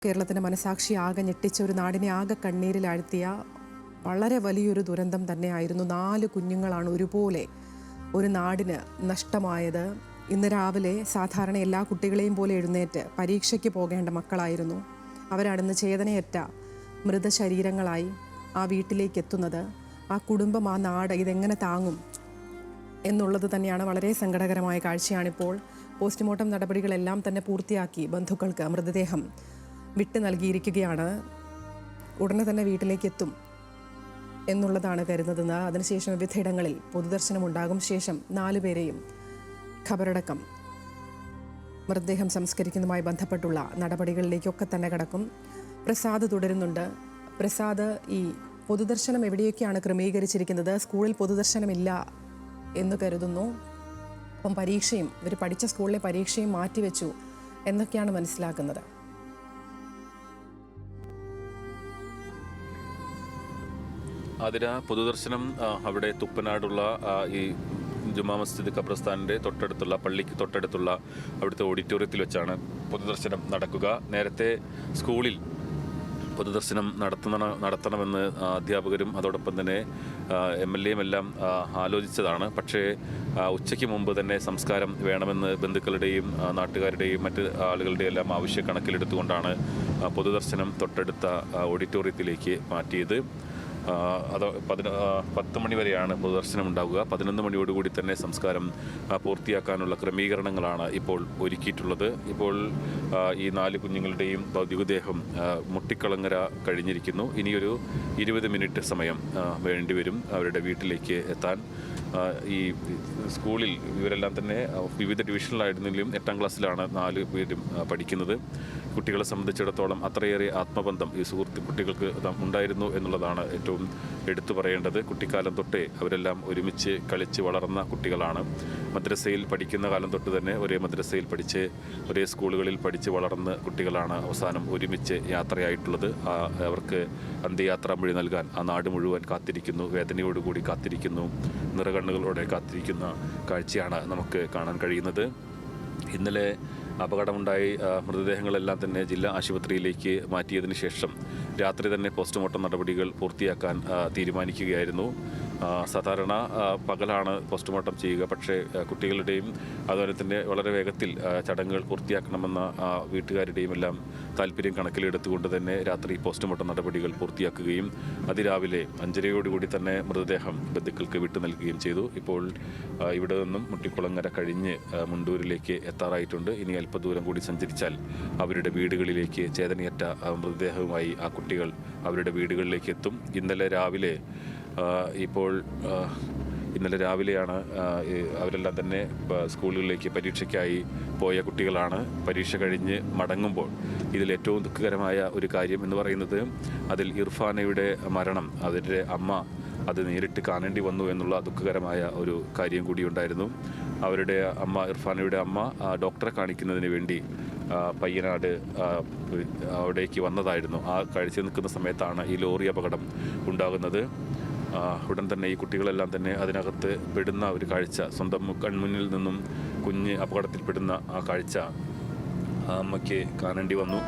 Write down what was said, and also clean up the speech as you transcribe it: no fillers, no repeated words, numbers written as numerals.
കേരളത്തിൻ്റെ മനസാക്ഷി ആകെ ഞെട്ടിച്ച ഒരു നാടിനെ ആകെ കണ്ണീരിലാഴ്ത്തിയ വളരെ വലിയൊരു ദുരന്തം തന്നെയായിരുന്നു. 4 കുഞ്ഞുങ്ങളാണ് ഒരുപോലെ ഒരു നാടിന് നഷ്ടമായത്. ഇന്ന് രാവിലെ സാധാരണ എല്ലാ കുട്ടികളെയും പോലെ എഴുന്നേറ്റ് പരീക്ഷയ്ക്ക് പോകേണ്ട മക്കളായിരുന്നു. അവരാണിന്ന് ചേതനയറ്റ മൃതശരീരങ്ങളായി ആ വീട്ടിലേക്ക് എത്തുന്നത്. ആ കുടുംബം, ആ നാട് ഇതെങ്ങനെ താങ്ങും എന്നുള്ളത് തന്നെയാണ് വളരെ സങ്കടകരമായ കാഴ്ചയാണിപ്പോൾ. പോസ്റ്റ്മോർട്ടം നടപടികളെല്ലാം തന്നെ പൂർത്തിയാക്കി ബന്ധുക്കൾക്ക് മൃതദേഹം വിട്ടു നൽകിയിരിക്കുകയാണ്. ഉടനെ തന്നെ വീട്ടിലേക്ക് എത്തും എന്നുള്ളതാണ് കരുതുന്നത്. അതിനുശേഷം വിവിധയിടങ്ങളിൽ പൊതുദർശനം ഉണ്ടാകും. ശേഷം 4 പേരെയും ഖബറടക്കം മൃതദേഹം സംസ്കരിക്കുന്നതുമായി ബന്ധപ്പെട്ടുള്ള നടപടികളിലേക്കൊക്കെ തന്നെ കടക്കും. പ്രസാദ് തുടരുന്നുണ്ട്. പ്രസാദ്, ഈ പൊതുദർശനം എവിടെയൊക്കെയാണ് ക്രമീകരിച്ചിരിക്കുന്നത്? സ്കൂളിൽ പൊതുദർശനമില്ല എന്ന് കരുതുന്നു. അപ്പം പരീക്ഷയും, ഇവർ പഠിച്ച സ്കൂളിലെ പരീക്ഷയും മാറ്റിവെച്ചു എന്നൊക്കെയാണ് മനസ്സിലാക്കുന്നത്. അതിന് പൊതുദർശനം അവിടെ തുപ്പനാടുള്ള ഈ ജുമാ മസ്ജിദ് ഖബർസ്ഥാനിൻ്റെ തൊട്ടടുത്തുള്ള പള്ളിക്ക് തൊട്ടടുത്തുള്ള അവിടുത്തെ ഓഡിറ്റോറിയത്തിൽ വെച്ചാണ് പൊതുദർശനം നടക്കുക. നേരത്തെ സ്കൂളിൽ പൊതുദർശനം നടത്തണമെന്ന് അധ്യാപകരും അതോടൊപ്പം തന്നെ MLA എല്ലാം ആലോചിച്ചതാണ്. പക്ഷേ ഉച്ചയ്ക്ക് മുമ്പ് തന്നെ സംസ്കാരം വേണമെന്ന് ബന്ധുക്കളുടെയും നാട്ടുകാരുടെയും മറ്റ് ആളുകളുടെയും എല്ലാം ആവശ്യം കണക്കിലെടുത്തുകൊണ്ടാണ് പൊതുദർശനം തൊട്ടടുത്ത ഓഡിറ്റോറിയത്തിലേക്ക് മാറ്റിയത്. അത് 10 മണി വരെയാണ് പൊതുദർശനം ഉണ്ടാവുക. 11 മണിയോടുകൂടി തന്നെ സംസ്കാരം പൂർത്തിയാക്കാനുള്ള ക്രമീകരണങ്ങളാണ് ഇപ്പോൾ ഒരുക്കിയിട്ടുള്ളത്. ഇപ്പോൾ ഈ 4 കുഞ്ഞുങ്ങളുടെയും ഭൗതികദേഹം മുട്ടിക്കളങ്ങര കഴിഞ്ഞിരിക്കുന്നു. ഇനിയൊരു 20 മിനിറ്റ് സമയം വേണ്ടിവരും അവരുടെ വീട്ടിലേക്ക് എത്താൻ. ഈ സ്കൂളിൽ ഇവരെല്ലാം തന്നെ വിവിധ ഡിവിഷനിലായിരുന്നെങ്കിലും 8ാം ക്ലാസ്സിലാണ് 4 പേരും പഠിക്കുന്നത്. കുട്ടികളെ സംബന്ധിച്ചിടത്തോളം അത്രയേറെ ആത്മബന്ധം ഈ കുട്ടികൾക്ക് ഉണ്ടായിരുന്നു എന്നുള്ളതാണ് ഏറ്റവും എടുത്തു പറയേണ്ടത്. കുട്ടിക്കാലം തൊട്ടേ അവരെല്ലാം ഒരുമിച്ച് കളിച്ച് വളർന്ന കുട്ടികളാണ്. മദ്രസയിൽ പഠിക്കുന്ന കാലം തൊട്ട് തന്നെ ഒരേ മദ്രസയിൽ പഠിച്ച് ഒരേ സ്കൂളുകളിൽ പഠിച്ച് വളർന്ന കുട്ടികളാണ് അവസാനം ഒരുമിച്ച് യാത്രയായിട്ടുള്ളത്. അവർക്ക് അന്ത്യയാത്രാ മൊഴി നൽകാൻ ആ നാട് മുഴുവൻ കാത്തിരിക്കുന്നു, വേദനയോടുകൂടി കാത്തിരിക്കുന്നു, നിറകണ്ണുകളോടെ കാത്തിരിക്കുന്ന കാഴ്ചയാണ് നമുക്ക് കാണാൻ കഴിയുന്നത്. ഇന്നലെ അപകടമുണ്ടായി മൃതദേഹങ്ങളെല്ലാം തന്നെ ജില്ലാ ആശുപത്രിയിലേക്ക് മാറ്റിയതിന് ശേഷം രാത്രി തന്നെ പോസ്റ്റ്മോർട്ടം നടപടികൾ പൂർത്തിയാക്കാൻ തീരുമാനിക്കുകയായിരുന്നു. സാധാരണ പകലാണ് പോസ്റ്റ്മോർട്ടം ചെയ്യുക. പക്ഷേ കുട്ടികളുടെയും അതുപോലെ തന്നെ വളരെ വേഗത്തിൽ ചടങ്ങുകൾ പൂർത്തിയാക്കണമെന്ന വീട്ടുകാരുടെയും എല്ലാം താല്പര്യം കണക്കിലെടുത്തുകൊണ്ട് തന്നെ രാത്രി പോസ്റ്റ്മോർട്ടം നടപടികൾ പൂർത്തിയാക്കുകയും അതിരാവിലെ 5:30 തന്നെ മൃതദേഹം ബന്ധുക്കൾക്ക് വിട്ടു നൽകുകയും ചെയ്തു. ഇപ്പോൾ ഇവിടെ നിന്നും മുട്ടിക്കുളങ്ങര കഴിഞ്ഞ് മുണ്ടൂരിലേക്ക് എത്താറായിട്ടുണ്ട്. ഇനി അല്പദൂരം കൂടി സഞ്ചരിച്ചാൽ അവരുടെ വീടുകളിലേക്ക് ചേതനയറ്റ മൃതദേഹവുമായി ആ കുട്ടികൾ അവരുടെ വീടുകളിലേക്ക് എത്തും. ഇന്നലെ രാവിലെയാണ് അവരെല്ലാം തന്നെ സ്കൂളുകളിലേക്ക് പരീക്ഷയ്ക്കായി പോയ കുട്ടികളാണ്. പരീക്ഷ കഴിഞ്ഞ് മടങ്ങുമ്പോൾ ഇതിലേറ്റവും ദുഃഖകരമായ ഒരു കാര്യം എന്ന് പറയുന്നത് അതിൽ ഇർഫാനയുടെ മരണം, അതിൻ്റെ അമ്മ അത് നേരിട്ട് കാണേണ്ടി വന്നു എന്നുള്ള ദുഃഖകരമായ ഒരു കാര്യം കൂടിയുണ്ടായിരുന്നു. അവരുടെ അമ്മ, ഇർഫാനയുടെ അമ്മ, ഡോക്ടറെ കാണിക്കുന്നതിന് വേണ്ടി പയ്യനാട് അവിടേക്ക് വന്നതായിരുന്നു. ആ കാഴ്ച നിൽക്കുന്ന സമയത്താണ് ഈ ലോറി അപകടം ഉണ്ടാകുന്നത്. ഉടൻ തന്നെ ഈ കുട്ടികളെല്ലാം തന്നെ അതിനകത്ത് പെടുന്ന ഒരു കാഴ്ച, സ്വന്തം കൺമുന്നിൽ നിന്നും കുഞ്ഞ് അപകടത്തിൽപ്പെടുന്ന ആ കാഴ്ച ആ അമ്മയ്ക്ക് കാണേണ്ടി വന്നു.